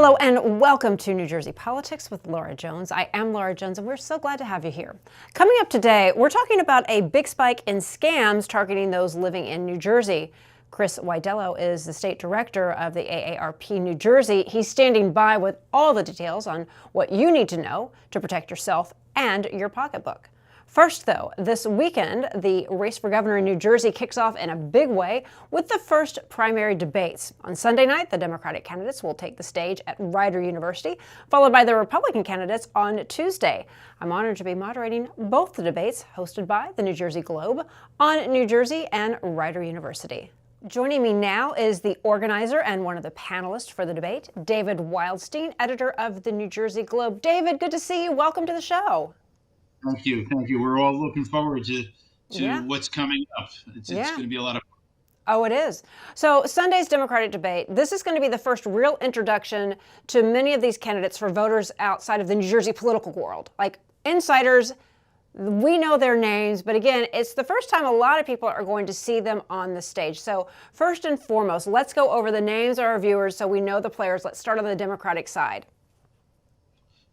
Hello and welcome to New Jersey Politics with Laura Jones. I am Laura Jones and we're so glad to have you here. Coming up today, we're talking about a big spike in scams targeting those living in New Jersey. Chris Widelo is the state director of the AARP New Jersey. He's standing by with all the details on what you need to know to protect yourself and your pocketbook. First, though, this weekend, the race for governor in New Jersey kicks off in a big way with the first primary debates. On Sunday night, the Democratic candidates will take the stage at Rider University, followed by the Republican candidates on Tuesday. I'm honored to be moderating both the debates hosted by the New Jersey Globe on New Jersey and Rider University. Joining me now is the organizer and one of the panelists for the debate, David Wildstein, editor of the New Jersey Globe. David, good to see you. Welcome to the show. Thank you. Thank you. We're all looking forward to what's coming up. It's going to be a lot of fun. Oh, it is. So Sunday's Democratic debate, this is going to be the first real introduction to many of these candidates for voters outside of the New Jersey political world. Like insiders, we know their names, but again, it's the first time a lot of people are going to see them on the stage. So first and foremost, let's go over the names of our viewers so we know the players. Let's start on the Democratic side.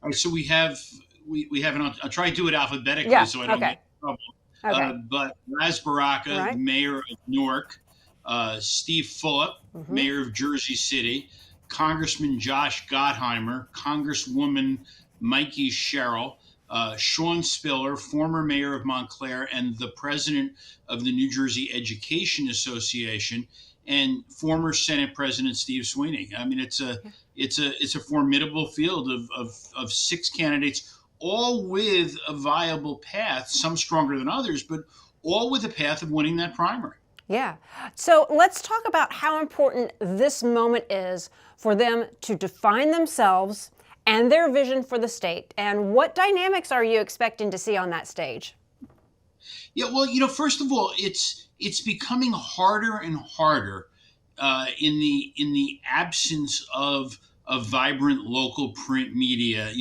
All right, so we have I'll try to do it alphabetically so I don't get in trouble. Okay. But Raz Baraka, mayor of Newark, Steve Fulop, mayor of Jersey City, Congressman Josh Gottheimer, Congresswoman Mikey Sherrill, Sean Spiller, former mayor of Montclair and the president of the New Jersey Education Association, and former Senate President Steve Sweeney. I mean, it's a formidable field of six candidates, all with a viable path, some stronger than others, but all with a path of winning that primary. Yeah. So let's talk about how important this moment is for them to define themselves and their vision for the state. And what dynamics are you expecting to see on that stage? Yeah, well, first of all, it's becoming harder and harder in the absence of a vibrant local print media.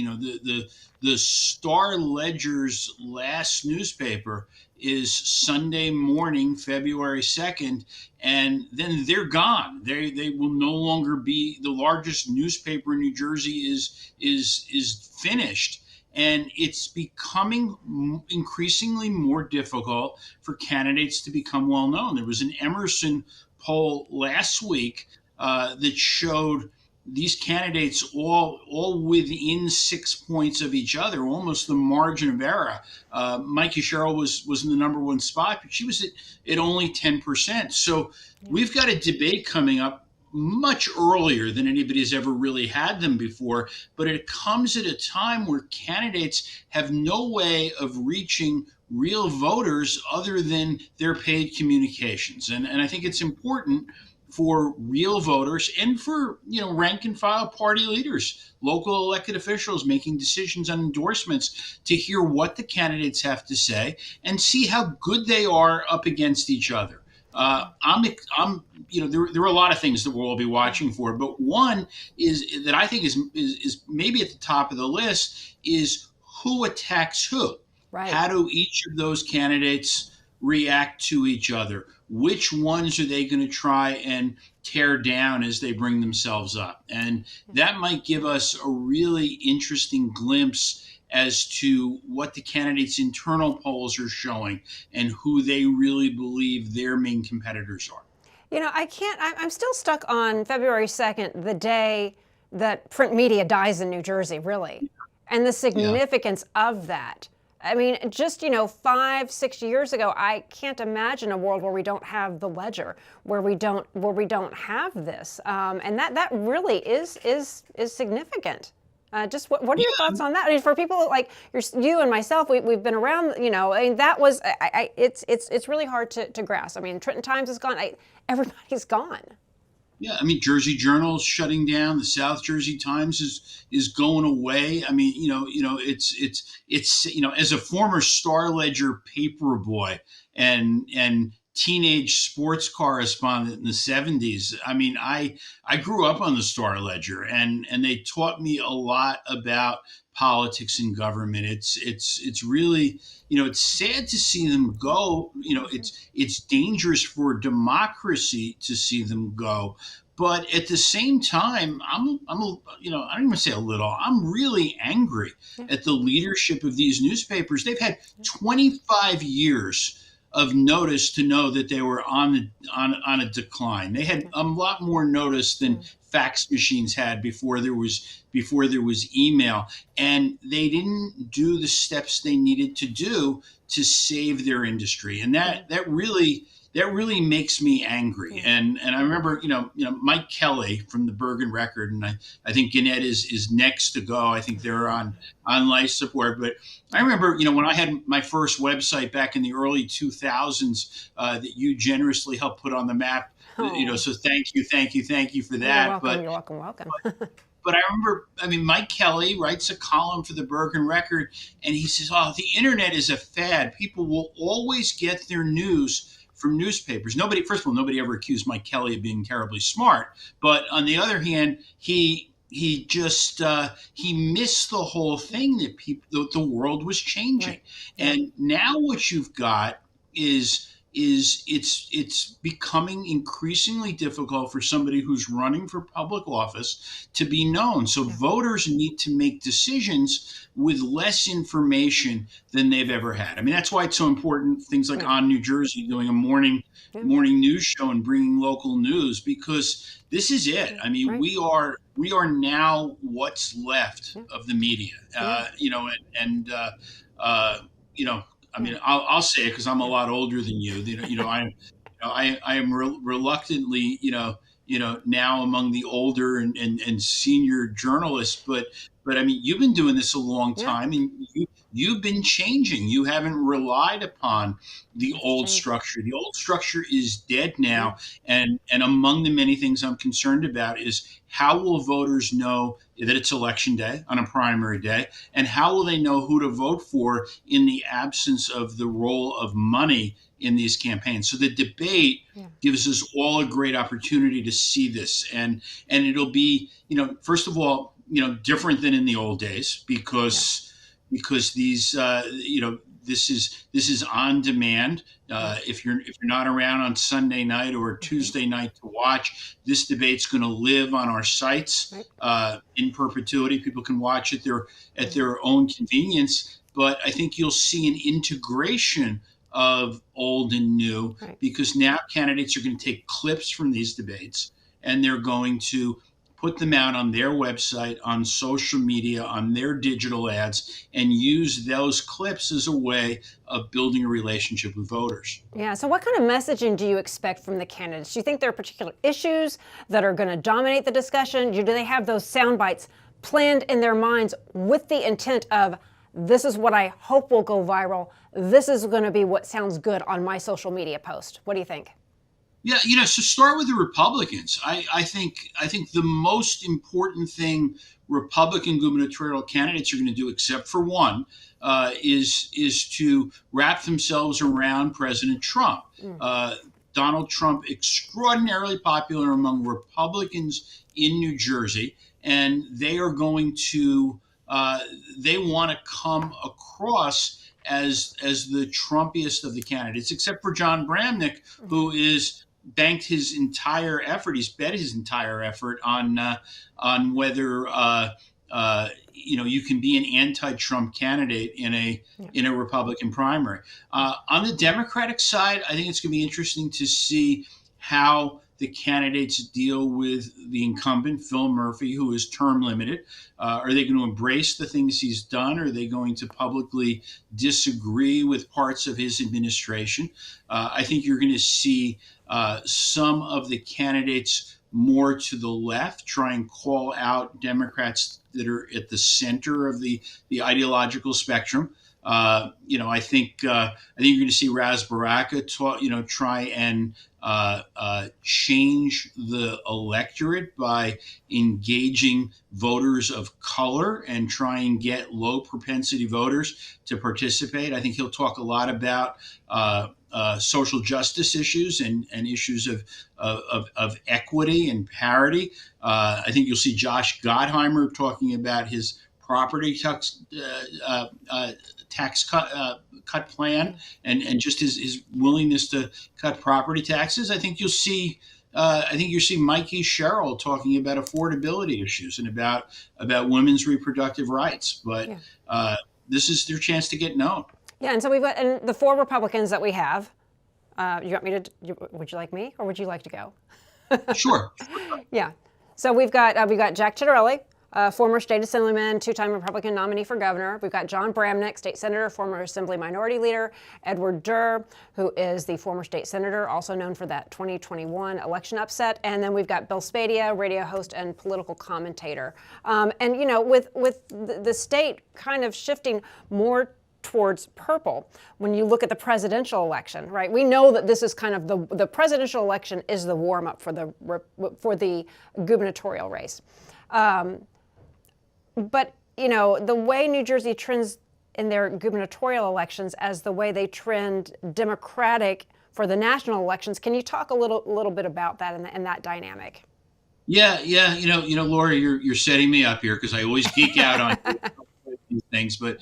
The Star Ledger's last newspaper is Sunday morning, February 2nd, and then they're gone. They will no longer be the largest newspaper in New Jersey. Is finished. And it's becoming increasingly more difficult for candidates to become well known. There was an Emerson poll last week that showed these candidates all within 6 points of each other, almost the margin of error. Mikey Sherrill was in the number one spot, but she was at only 10%. So we've got a debate coming up much earlier than anybody's ever really had them before, but it comes at a time where candidates have no way of reaching real voters other than their paid communications. And I think it's important for real voters and for rank and file party leaders, local elected officials making decisions on endorsements, to hear what the candidates have to say and see how good they are up against each other. There are a lot of things that we'll all be watching for, but one is that I think is maybe at the top of the list is who attacks who. Right. How do each of those candidates react to each other? Which ones are they going to try and tear down as they bring themselves up? And that might give us a really interesting glimpse as to what the candidates' internal polls are showing and who they really believe their main competitors are. I'm still stuck on February 2nd, the day that print media dies in New Jersey, really, and the significance of that. I mean, just, 5-6 years ago, I can't imagine a world where we don't have the Ledger, where we don't have this, and that really is significant. Just what are your thoughts on that? I mean, for people like you and myself, we've been around. I mean, that was it's really hard to grasp. I mean, Trenton Times is gone. Everybody's gone. Yeah, I mean, Jersey Journal's shutting down. The South Jersey Times is going away. I mean, it's as a former Star Ledger paper boy and teenage sports correspondent in the 70s. I mean, I grew up on the Star Ledger, and they taught me a lot about politics and government. It's really, it's sad to see them go. It's dangerous for democracy to see them go. But at the same time, I don't even say a little. I'm really angry Yeah. at the leadership of these newspapers. They've had 25 years of notice to know that they were on a decline. They had a lot more notice than fax machines had before there was email, and they didn't do the steps they needed to do to save their industry, and that really makes me angry. And I remember, Mike Kelly from the Bergen Record, and I think Gannett is next to go. I think they're on life support. But I remember, when I had my first website back in the early 2000s, that you generously helped put on the map. Oh, So thank you for you're that. welcome. You're welcome. Welcome. But I remember, Mike Kelly writes a column for the Bergen Record, and he says, "Oh, the internet is a fad. People will always get their news from newspapers." First of all, nobody ever accused Mike Kelly of being terribly smart. But on the other hand, he missed the whole thing that the world was changing. Right. Yeah. And now what you've got is it's becoming increasingly difficult for somebody who's running for public office to be known. So Yeah. voters need to make decisions with less information than they've ever had. I mean, that's why it's so important. Things like Right. On New Jersey doing a morning Yeah. news show and bringing local news, because this is it. I mean, Right. we are now what's left Yeah. of the media. Yeah. And you know, I mean, I'll say it because I'm a lot older than you. I am reluctantly, now among the older and senior journalists. But I mean, you've been doing this a long Yeah. time, and you've been changing. You haven't relied upon the It's old changed. structure. The old structure is dead Yeah. now, and among the many things I'm concerned about is how will voters know that it's election day on a primary day, and how will they know who to vote for in the absence of the role of money in these campaigns. So the debate Yeah. gives us all a great opportunity to see this, and it'll be, first of all, different than in the old days, because these, this is on demand. If you're not around on Sunday night or Tuesday night to watch, this debate's going to live on our sites Right. in perpetuity. People can watch it at their own convenience. But I think you'll see an integration of old and new, Right. because now candidates are going to take clips from these debates, and they're going to put them out on their website, on social media, on their digital ads, and use those clips as a way of building a relationship with voters. Yeah. So, what kind of messaging do you expect from the candidates? Do you think there are particular issues that are going to dominate the discussion? Do they have those sound bites planned in their minds with the intent of, this is what I hope will go viral, this is going to be what sounds good on my social media post? What do you think? Yeah, so start with the Republicans. I think the most important thing Republican gubernatorial candidates are going to do, except for one, is to wrap themselves around President Trump. Donald Trump, extraordinarily popular among Republicans in New Jersey, and they are going to they want to come across as the Trumpiest of the candidates, except for John Bramnick, who is banked his entire effort. He's bet his entire effort on whether you can be an anti-Trump candidate in a Republican primary. On the Democratic side, I think it's going to be interesting to see how the candidates deal with the incumbent, Phil Murphy, who is term limited. Are they going to embrace the things he's done? Are they going to publicly disagree with parts of his administration? I think you're going to see some of the candidates more to the left try and call out Democrats that are at the center of the ideological spectrum. I think you're going to see Raz Baraka try and change the electorate by engaging voters of color and try and get low propensity voters to participate. I think he'll talk a lot about social justice issues and issues of equity and parity. I think you'll see Josh Gottheimer talking about his property tax cut plan and just his willingness to cut property taxes. I think you'll see I think you see Mikey Sherrill talking about affordability issues and about women's reproductive rights. But Yeah. this is their chance to get known. Yeah, and so we've got and the four Republicans that we have. You want me to? Would you like me, or would you like to go? Sure. Yeah. So we've got Jack Ciattarelli, former state assemblyman, two-time Republican nominee for governor. We've got John Bramnick, state senator, former Assembly Minority Leader. Edward Durr, who is the former state senator, also known for that 2021 election upset. And then we've got Bill Spadea, radio host and political commentator. And with the state kind of shifting more towards purple when you look at the presidential election, right? We know that this is kind of the presidential election is the warm up for the gubernatorial race. But the way New Jersey trends in their gubernatorial elections as the way they trend Democratic for the national elections. Can you talk a little bit about that and that dynamic? Yeah. Laura, you're setting me up here because I always geek out on these things, but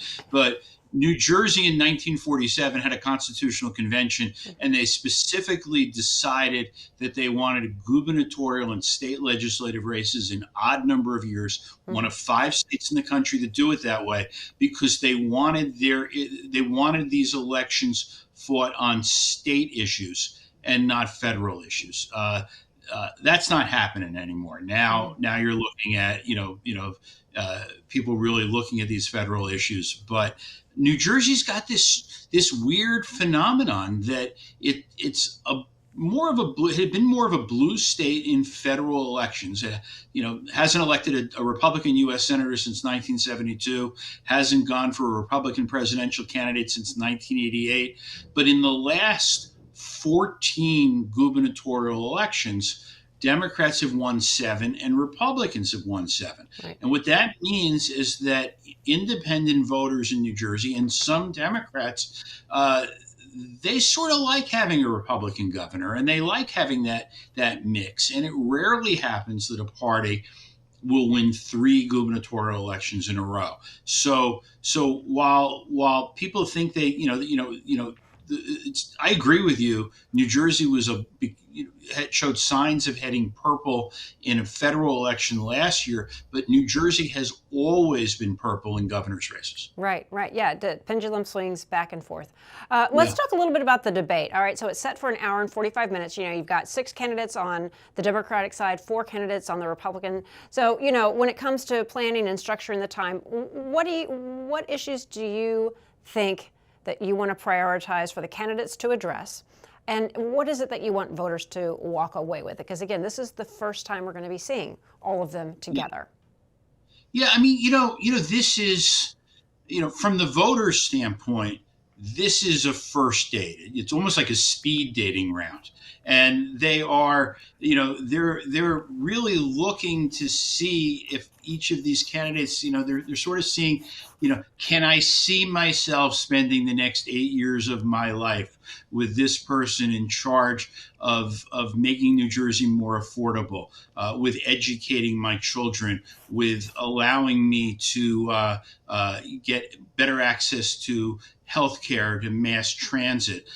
New Jersey in 1947 had a constitutional convention, and they specifically decided that they wanted gubernatorial and state legislative races in odd number of years, one of 5 states in the country that do it that way, because they wanted these elections fought on state issues and not federal issues. That's not happening anymore. Now you're looking at people really looking at these federal issues, but New Jersey's got this weird phenomenon that it had been more of a blue state in federal elections. Hasn't elected a Republican U.S. senator since 1972, hasn't gone for a Republican presidential candidate since 1988. But in the last 14 gubernatorial elections, Democrats have won 7 and Republicans have won 7. Right. And what that means is that independent voters in New Jersey and some Democrats, they sort of like having a Republican governor, and they like having that mix. And it rarely happens that a party will win 3 gubernatorial elections in a row. So while people think they, I agree with you. New Jersey showed signs of heading purple in a federal election last year, but New Jersey has always been purple in governor's races. Right. Yeah, the pendulum swings back and forth. Let's talk a little bit about the debate. All right, so it's set for an hour and 45 minutes. You've got 6 candidates on the Democratic side, 4 candidates on the Republican. So, when it comes to planning and structuring the time, what issues do you think that you want to prioritize for the candidates to address? And what is it that you want voters to walk away with? Because again, this is the first time we're going to be seeing all of them together. Yeah, I mean, this is, from the voters' standpoint, this is a first date. It's almost like a speed dating round. And they are, they're really looking to see if each of these candidates, they're sort of seeing, can I see myself spending the next 8 years of my life with this person in charge of making New Jersey more affordable, with educating my children, with allowing me to get better access to healthcare, to mass transit.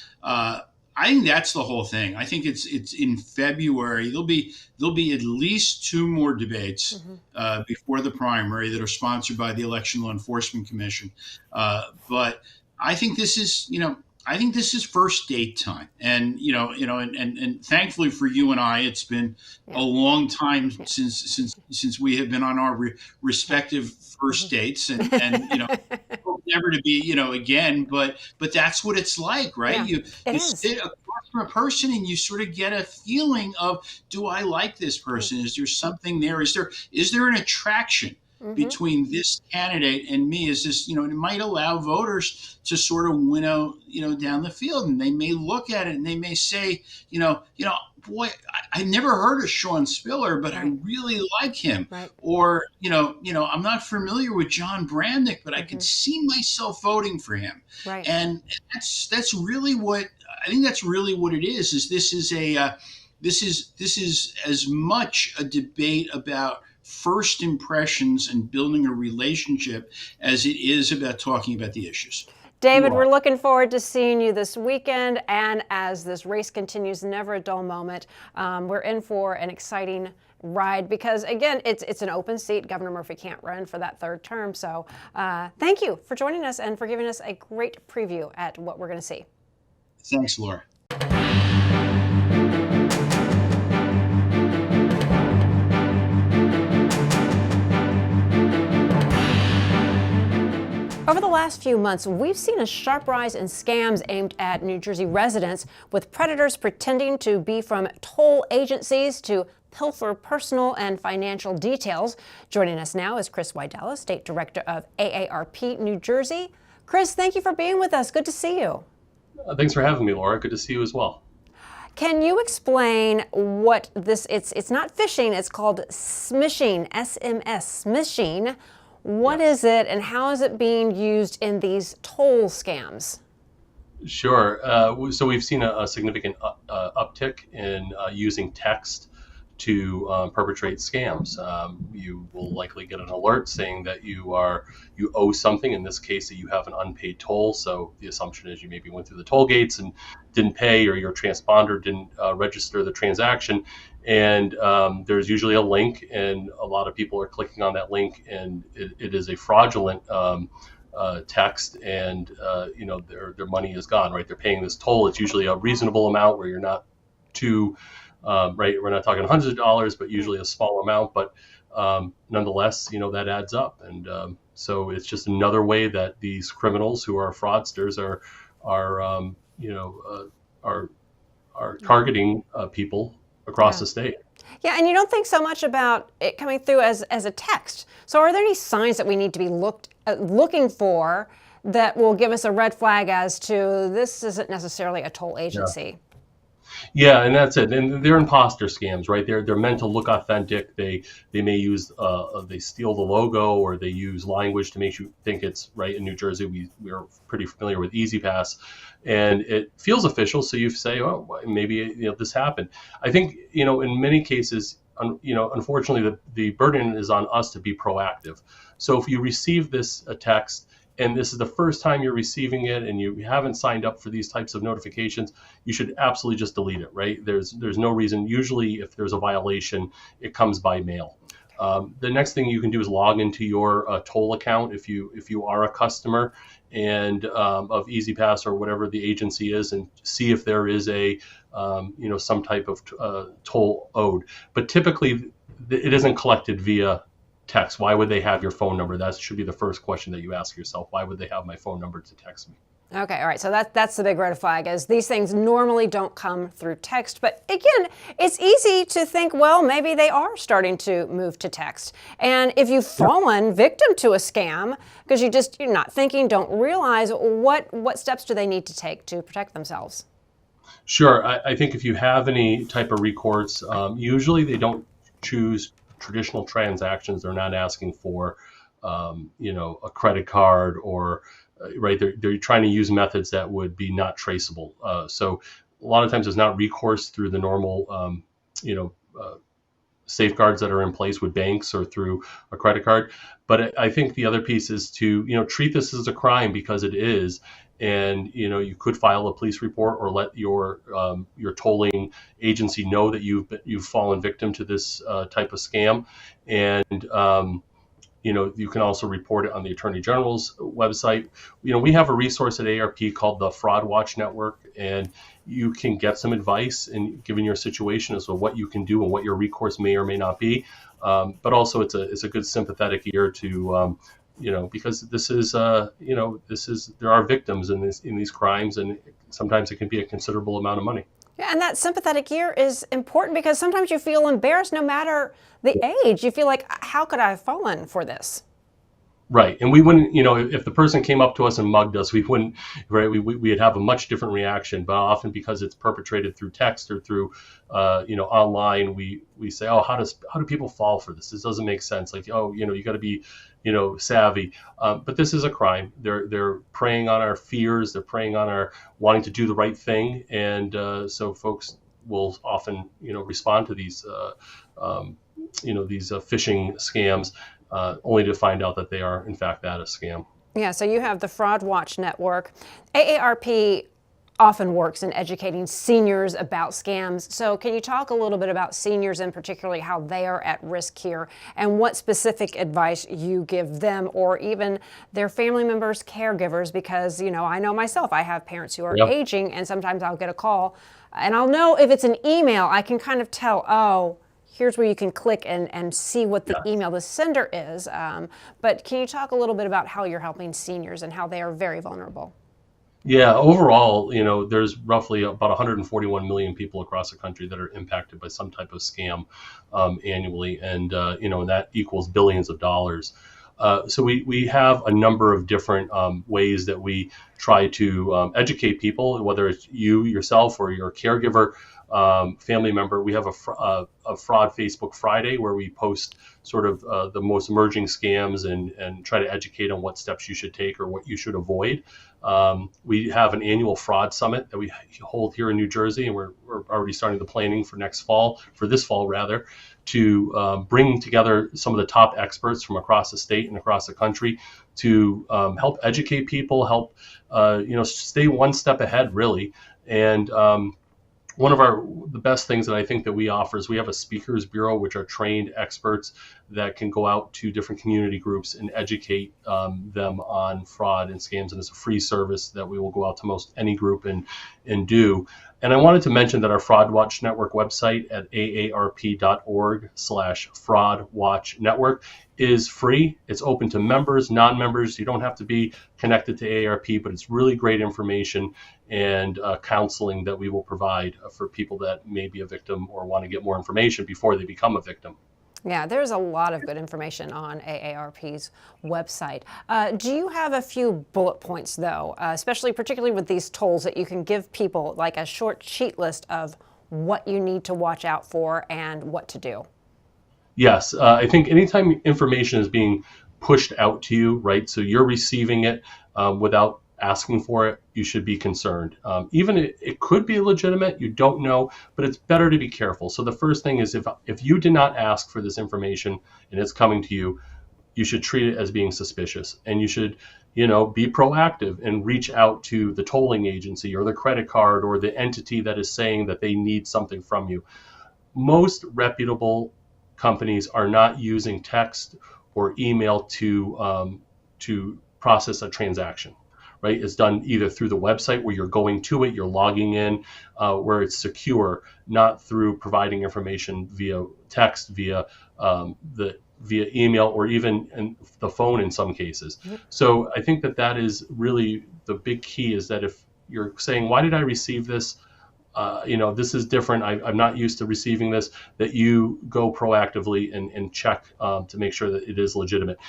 I think that's the whole thing. I think it's in February. There'll be at least 2 more debates before the primary that are sponsored by the Election Law Enforcement Commission. But I think this is first date time, and and thankfully for you and I, it's been a long time since we have been on our respective first dates, and never to be again, but that's what it's like, right? You sit across from a person and you sort of get a feeling of, do I like this person? Is there something there? Is there an attraction between this candidate and me? Is this, it might allow voters to sort of winnow, down the field, and they may look at it and they may say, boy, I never heard of Sean Spiller, but I really like him. Right. Or, I'm not familiar with John Bramnick, but I could see myself voting for him. Right. And that's really what I think. That's really what it is. This is as much a debate about first impressions and building a relationship as it is about talking about the issues. David, You we're are. looking forward to seeing you this weekend. And as this race continues, never a dull moment. We're in for an exciting ride because, again, it's an open seat. Governor Murphy can't run for that third term. So thank you for joining us and for giving us a great preview at what we're going to see. Thanks, Laura. Over the last few months, we've seen a sharp rise in scams aimed at New Jersey residents, with predators pretending to be from toll agencies to pilfer personal and financial details. Joining us now is Chris Widelo, State Director of AARP New Jersey. Chris, thank you for being with us. Good to see you. Thanks for having me, Laura. Good to see you as well. Can you explain what this, it's not phishing, it's called smishing, SMS, smishing. What is it and how is it being used in these toll scams? Sure. So we've seen a significant uptick in using text to perpetrate scams. You will likely get an alert saying that you owe something. In this case, that you have an unpaid toll. So the assumption is you maybe went through the toll gates and didn't pay, or your transponder didn't register the transaction. And there's usually a link, and a lot of people are clicking on that link, and it is a fraudulent text, and their money is gone. Right? They're paying this toll. It's usually a reasonable amount where you're not too right. We're not talking hundreds of dollars, but usually a small amount. But nonetheless, that adds up, and so it's just another way that these criminals who are fraudsters are targeting people across the state. Yeah, and you don't think so much about it coming through as a text. So are there any signs that we need to be looking for that will give us a red flag as to this isn't necessarily a toll agency? Yeah, and that's it. And they're imposter scams, right? They're meant to look authentic. They may use they steal the logo, or they use language to make you think it's right. In New Jersey, we're pretty familiar with Easy Pass, and it feels official. So you say, oh, maybe this happened. I think in many cases, unfortunately, the burden is on us to be proactive. So if you receive this text, and this is the first time you're receiving it, and you haven't signed up for these types of notifications, you should absolutely just delete it, right? There's no reason. Usually, if there's a violation, it comes by mail. The next thing you can do is log into your toll account if you are a customer and of Easy Pass or whatever the agency is, and see if there is a some type of toll owed. But typically, it isn't collected via text. Why would they have your phone number? That should be the first question that you ask yourself. Why would they have my phone number to text me? Okay, all right. So that's the big red flag, is these things normally don't come through text. But again, it's easy to think, well, maybe they are starting to move to text. And if you've fallen victim to a scam because you're not thinking, don't realize, what steps do they need to take to protect themselves? Sure. I think if you have any type of recourse, usually they don't choose traditional transactions. They're not asking for, a credit card or, right. They're trying to use methods that would be not traceable. So a lot of times it's not recourse through the normal, safeguards that are in place with banks or through a credit card. But I think the other piece is to, treat this as a crime, because it is. And you could file a police report or let your tolling agency know that you've fallen victim to this type of scam, and you can also report it on the Attorney General's website. We have a resource at AARP called the Fraud Watch Network, and you can get some advice in given your situation as to what you can do and what your recourse may or may not be. But also, it's a good sympathetic ear to. Because this is, there are victims in these crimes, and sometimes it can be a considerable amount of money. Yeah, and that sympathetic ear is important because sometimes you feel embarrassed no matter the age. You feel like, how could I have fallen for this? Right. And we wouldn't, if the person came up to us and mugged us, we wouldn't, right, we'd have a much different reaction. But often, because it's perpetrated through text or through, online, we say, oh, how do people fall for this? This doesn't make sense. Like, oh, you got to be, savvy. But this is a crime. They're preying on our fears. They're preying on our wanting to do the right thing. And so folks will often, respond to these, these phishing scams. Only to find out that they are, in fact, a scam. Yeah, so you have the Fraud Watch Network. AARP often works in educating seniors about scams. So can you talk a little bit about seniors and particularly how they are at risk here and what specific advice you give them or even their family members, caregivers? Because, I know myself, I have parents who are Yep. aging and sometimes I'll get a call and I'll know if it's an email, I can kind of tell, oh, here's where you can click and see what the email the sender is. But can you talk a little bit about how you're helping seniors and how they are very vulnerable? Yeah, overall, there's roughly about 141 million people across the country that are impacted by some type of scam annually, and that equals billions of dollars. So we have a number of different ways that we try to educate people, whether it's you yourself or your caregiver, family member. We have a fraud Facebook Friday where we post sort of the most emerging scams and try to educate on what steps you should take or what you should avoid. We have an annual fraud summit that we hold here in New Jersey, and we're already starting the planning for this fall rather, to bring together some of the top experts from across the state and across the country to help educate people, help stay one step ahead really. And one of the best things that I think that we offer is we have a speakers bureau, which are trained experts that can go out to different community groups and educate them on fraud and scams. And it's a free service that we will go out to most any group and do. And I wanted to mention that our Fraud Watch Network website at aarp.org/fraudwatchnetwork is free. It's open to members, non-members. You don't have to be connected to AARP, but it's really great information and counseling that we will provide for people that may be a victim or want to get more information before they become a victim. Yeah, there's a lot of good information on AARP's website. Do you have a few bullet points, though, particularly with these tools that you can give people, like a short sheet list of what you need to watch out for and what to do? Yes, I think anytime information is being pushed out to you, right, so you're receiving it without asking for it, you should be concerned. Even it could be legitimate, you don't know, but it's better to be careful. So the first thing is if you did not ask for this information and it's coming to you, you should treat it as being suspicious, and you should be proactive and reach out to the tolling agency or the credit card or the entity that is saying that they need something from you. Most reputable companies are not using text or email to process a transaction. Right, it's done either through the website where you're going to it, you're logging in, where it's secure, not through providing information via text, via email, or even the phone in some cases. Mm-hmm. So I think that is really the big key, is that if you're saying, why did I receive this? This is different. I'm not used to receiving this, that you go proactively and check to make sure that it is legitimate.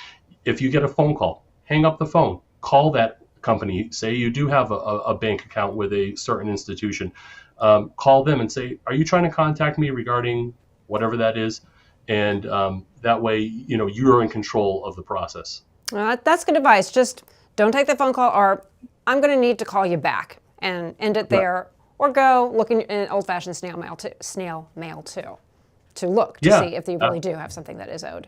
If you get a phone call, hang up the phone, call that company, say you do have a bank account with a certain institution, call them and say, are you trying to contact me regarding whatever that is? And that way, you're in control of the process. That's good advice. Just don't take the phone call, or I'm going to need to call you back, and end it there. Right. Or go look in old-fashioned snail mail too, to look to see if they really do have something that is owed.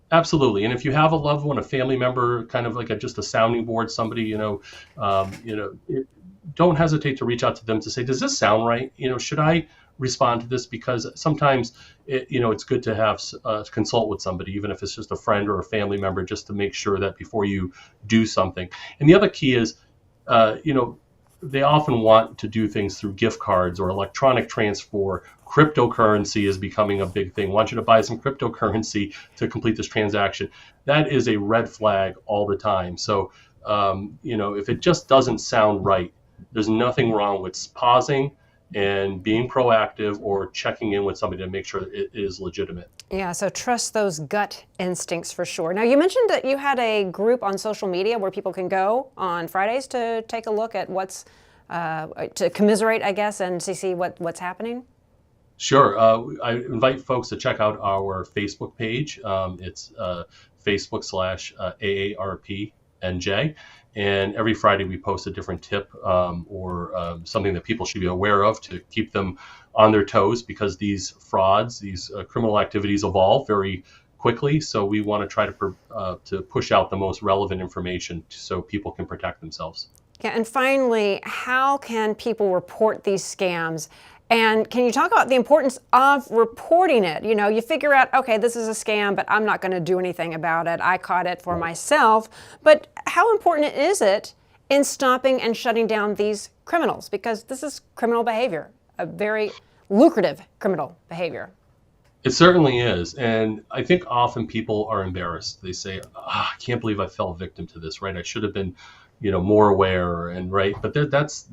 Absolutely. And if you have a loved one, a family member, kind of like just a sounding board, somebody, don't hesitate to reach out to them to say, does this sound right? Should I respond to this? Because sometimes it's good to have consult with somebody, even if it's just a friend or a family member, just to make sure that before you do something. And the other key is, they often want to do things through gift cards or electronic transfer. Cryptocurrency is becoming a big thing. Want you to buy some cryptocurrency to complete this transaction. That is a red flag all the time. So, if it just doesn't sound right, there's nothing wrong with pausing and being proactive or checking in with somebody to make sure that it is legitimate. Yeah, so trust those gut instincts for sure. Now, you mentioned that you had a group on social media where people can go on Fridays to take a look at what's, to commiserate, I guess, and to see what's happening. Sure. I invite folks to check out our Facebook page. It's Facebook/AARP NJ. And every Friday we post a different tip or something that people should be aware of to keep them on their toes, because these frauds, these criminal activities evolve very quickly. quickly. So we want to try to push out the most relevant information so people can protect themselves. Yeah, and finally, how can people report these scams? And can you talk about the importance of reporting it? You know, you figure out, okay, this is a scam, but I'm not going to do anything about it. I caught it for myself. But how important is it in stopping and shutting down these criminals? Because this is criminal behavior, a very lucrative criminal behavior. It certainly is. And I think often people are embarrassed. They say, I can't believe I fell victim to this, right? I should have been, more aware, and right. But that's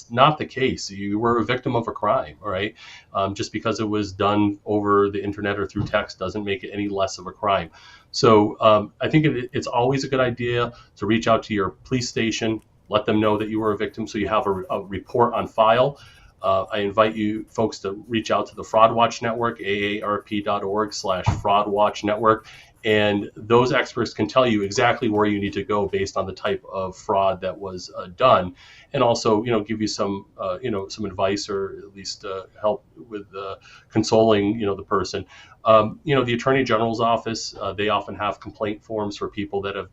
not the case. You were a victim of a crime, all right? Just because it was done over the internet or through text doesn't make it any less of a crime. So I think it's always a good idea to reach out to your police station, let them know that you were a victim so you have a report on file. I invite you folks to reach out to the Fraud Watch Network, aarp.org/Fraud Watch Network. And those experts can tell you exactly where you need to go based on the type of fraud that was done, and also, give you some, some advice, or at least help with consoling, the person. The Attorney General's office, they often have complaint forms for people that have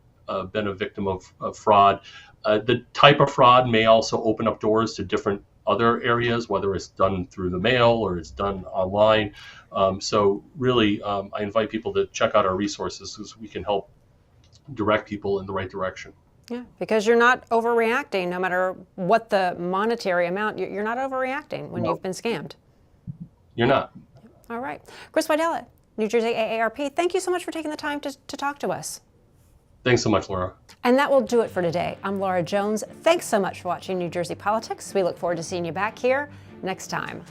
been a victim of fraud. The type of fraud may also open up doors to different other areas, whether it's done through the mail or it's done online. So really, I invite people to check out our resources because we can help direct people in the right direction. Yeah, because you're not overreacting, no matter what the monetary amount, you're not overreacting when you've been scammed. You're not. All right. Chris Widelo, New Jersey AARP, thank you so much for taking the time to talk to us. Thanks so much, Laura. And that will do it for today. I'm Laura Jones. Thanks so much for watching New Jersey Politics. We look forward to seeing you back here next time.